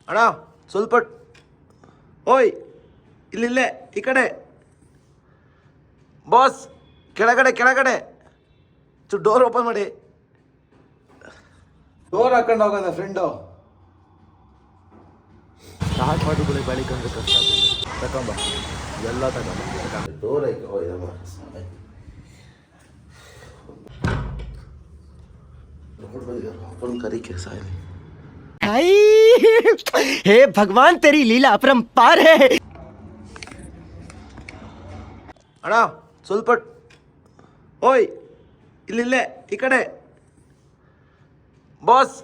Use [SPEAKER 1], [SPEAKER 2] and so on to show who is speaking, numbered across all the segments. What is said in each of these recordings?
[SPEAKER 1] ಅಣ್ಣ ಸ್ವಲ್ಪ ಓಯ್ ಇಲ್ಲಿಲ್ಲೇ ಈ ಕಡೆ ಬಾಸ್ ಕೆಳಗಡೆ ಕೆಳಗಡೆ ಡೋರ್ ಓಪನ್ ಮಾಡಿ. ಡೋರ್ ಹಾಕೊಂಡು ಹೋಗೋದ ಫ್ರೆಂಡು. ಸ್ಟಾರ್ಟ್ ಮಾಡಿಬಿಡಿ ಬಳಿಕ ಅಂದ್ರೆ ಕಷ್ಟ ಆಗ್ತದೆ. ತಗೊಂಬ ಎಲ್ಲ ತಗೊಂಬ. ಡೋರ್ ಐತೆ ಹೋಯ್ದಮ್ಮ. ಓಪನ್ ಕರಿ ಕೆಲಸ ಇಲ್ಲಿ.
[SPEAKER 2] हे भगवान तेरी लीला अपरंपार है.
[SPEAKER 1] ಅಣ್ಣ ಸ್ವಲ್ಪ ಓಯ್ ಇಲ್ಲಿಲ್ಲೇ ಈ ಕಡೆ ಬಾಸ್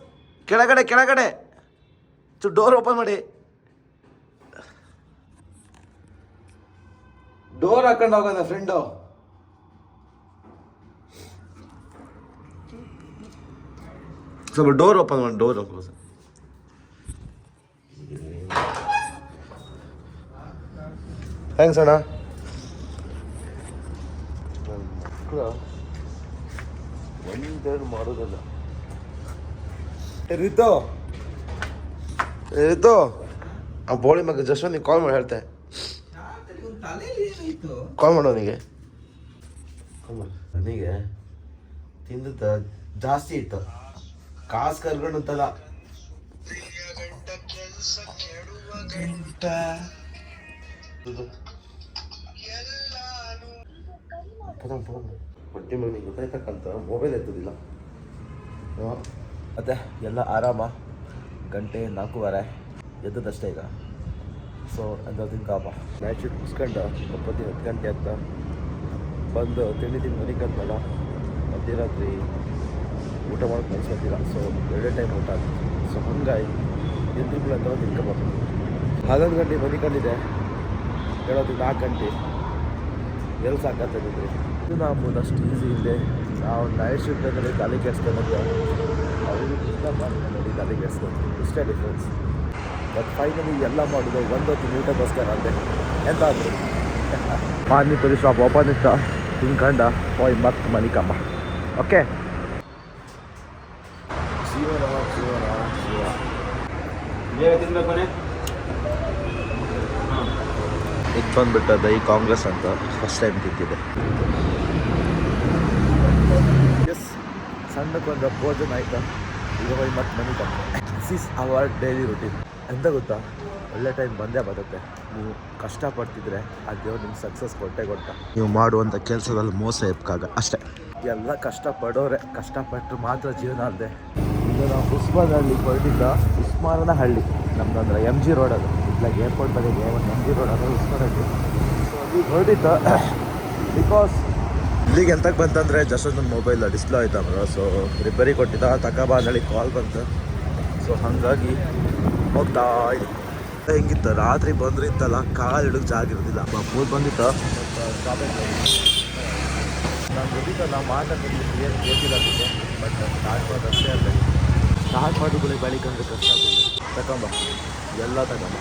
[SPEAKER 1] ಕೆಳಗಡೆ ಕೆಳಗಡೆ ಡೋರ್ ಓಪನ್ ಮಾಡಿ. ಡೋರ್ ಹಾಕೊಂಡು ಹೋಗೋದ ಫ್ರೆಂಡು. ಸ್ವಲ್ಪ ಡೋರ್ ಓಪನ್ ಮಾಡಿ. ಡೋರ್ ಓಪನ್ ಥ್ಯಾಂಕ್ಸ್ ಅಣ್ಣ. ಒಂದೆರಡು ಮಾಡೋದಲ್ಲ ರಿತು ರಿತು ಆ ಬೋಳಿ ಮಗ ಜಸ್ಟ್ ನೀನು ಕಾಲ್ ಮಾಡಿ ಹೇಳ್ತೆ. ಕಾಲ್ ಮಾಡೋ ನನಗೆ. ನನಗೆ ತಿಂದದ ಜಾಸ್ತಿ ಇತ್ತು. ಕಾಸು ಕರ್ಕೊಂಡಂತಲ್ಲ ಹೊಟ್ಟೆ ಮೇಲೆ ನಿಂಗೆ ಗೊತ್ತಾಯ್ತಕ್ಕಂತ ಮೊಬೈಲ್ ಎತ್ತೋದಿಲ್ಲ. ಮತ್ತೆ ಎಲ್ಲ ಆರಾಮ. ಗಂಟೆ 4:15 ಎದ್ದದಷ್ಟೇ ಈಗ. ಸೊ ಅಂದ್ರೆ ತಿನ್ಕಪ್ಪ ಮ್ಯಾಚ್ ಮುಗಿಸ್ಕೊಂಡು 10 ಗಂಟೆ ಅಂತ ಬಂದು ತಿಂಡಿ ಮನೆಗೆ ಅಂತಲ್ಲ ಮಧ್ಯರಾತ್ರಿ ಊಟ ಮಾಡೋಕ್ಕೆ ಮನಸ್ಸೋತಿಲ್ಲ. ಸೊ 2 ಟೈಮ್ ಊಟ ಆಗ್ತದೆ. ಸೊ ಹಂಗಾಗಿ ಎದ್ರುಗಳು ಅಂತ ತಿನ್ಕೊಬಾರ್ದು. 11 ಗಂಟೆ ಮನೆ ಕಂಡಿದೆ ಹೇಳೋದು 4 ಗಂಟೆ ಎಲ್ಲಿ ಸಾಕಾಗ್ತದಿದ್ರಿ. ಇದು ನಮ್ಮದಷ್ಟು ಈಸಿ ಇದೆ. ನಾವು ನೈಟ್ ಶಿಫ್ಟಲ್ಲಿ ತಲೆ ಕೆಡ್ಸ್ಕೊಂಡಂತೆ ಅವರು ಇಷ್ಟ ಮಾಡಿ ತಲೆ ಕೆಡ್ಸ್ಕೊಂಡು ಇಷ್ಟೇ ಡಿಫ್ರೆನ್ಸ್. ಬಟ್ ಫೈನಲಿ ಎಲ್ಲ ಮಾಡೋದು ಒಂದೊತ್ತು ಊಟಕ್ಕೋಸ್ಕರ ಅಂತೆ ಎಂತ ಆದರು. ಪಾನಿಪುರಿ ಶಾಪ್ ಓಪನ್ ಇತ್ತ ತಿನ್ಕಂಡ ಹೋಯ್ ಮತ್ತೆ ಮನಿಕಮ್ಮ. ಓಕೆ ಜೀವನ ಜೀವನ ಜೀವ ಇದು ಬಂದುಬಿಟ್ಟದ ಈ ಕಾಂಗ್ರೆಸ್ ಅಂತ ಫಸ್ಟ್ ಟೈಮ್ ತಿಂತಿದೆ. ಎಸ್ ಸಣ್ಣಕ್ಕೊಂದು ಭೋಜನ ಆಯ್ತಾ. ಈಗ ಹೋಗಿ ಮತ್ತೆ ಮನೆ ಕಮ್ಮ. This is our daily routine. ಎಂತ ಗೊತ್ತಾ, ಒಳ್ಳೆ ಟೈಮ್ ಬಂದೇ ಬರುತ್ತೆ. ನೀವು ಕಷ್ಟಪಡ್ತಿದ್ರೆ ಆ ದೇವ್ರು ನಿಮ್ಗೆ ಸಕ್ಸಸ್ ಕೊಟ್ಟೆ ಕೊಡ್ತಾ. ನೀವು ಮಾಡುವಂಥ ಕೆಲಸದಲ್ಲಿ ಮೋಸ ಎಪ್ಕಾಗ ಅಷ್ಟೇ. ಎಲ್ಲ ಕಷ್ಟಪಡೋರೆ. ಕಷ್ಟಪಟ್ಟರು ಮಾತ್ರ ಜೀವನ ಅಲ್ಲದೆ. ಇದು ನಾವು ಉಸ್ಮಾನಹಳ್ಳಿ ಹೊರಟಿದ್ದ. ಉಸ್ಮಾನಹಳ್ಳಿ ನಮ್ದು ಅಂದ್ರೆ MG ರೋಡ್. ಅದು ಇಟ್ಲಾಗ ಏರ್ಪೋರ್ಟ್ ಬದಿಗೆ ಒಂದು MG ರೋಡ್ ಅಂದರೆ ಉಸ್ಮಾನಹಳ್ಳಿ. ಸೊ ಅಲ್ಲಿಗೆ ಹೊರಟಿದ್ದ ಬಿಕಾಸ್ ಇಲ್ಲಿಗೆ ಎಂತಕ್ಕೆ ಬಂತಂದರೆ ಜಸ್ಟ್ ಒಂದು ಮೊಬೈಲ್ ಡಿಸ್ಪ್ಲೇ ಆಯ್ತಂದ್ರೆ. ಸೊ ರಿಪೇರಿ ಕೊಟ್ಟಿದ್ದ ತಗೋಬಾ ಅಂದೇಳಿ ಕಾಲ್ ಬಂತು. ಸೊ ಹಾಗಾಗಿ ಹೋಗ್ತಾ ಇದ್ದೆ. ಹೆಂಗಿತ್ತು ರಾತ್ರಿ ಬಂದ್ರೆ ಇತ್ತಲ್ಲ ಕಾಲು ಹಿಡಿದು ಜಾಗ ಇರೋದಿಲ್ಲ. ಮೂರು ಬಂದಿತ್ತು ಶಾಪಿಂಗ್. ನಾನು ಗೊತ್ತಿತ್ತು ನಾವು ಮಾತಾಡ್ತಿದ್ವಿ ಏನು ಕೇಳಿಲ್ಲ ಅದಕ್ಕೆ. ಬಟ್ ಸ್ಟಾರ್ಟ್ ಮಾಡೋದಷ್ಟೇ ಅಲ್ಲೇ ಸ್ಟಾರ್ಟ್ ಮಾಡಿಬಿಡಿ ಬಳಿಕ ಅಂದ್ರೆ ಕಷ್ಟ ಆಗ್ತದೆ. ತಗೊಂಬ ಎಲ್ಲ ತಗೊಂಬ.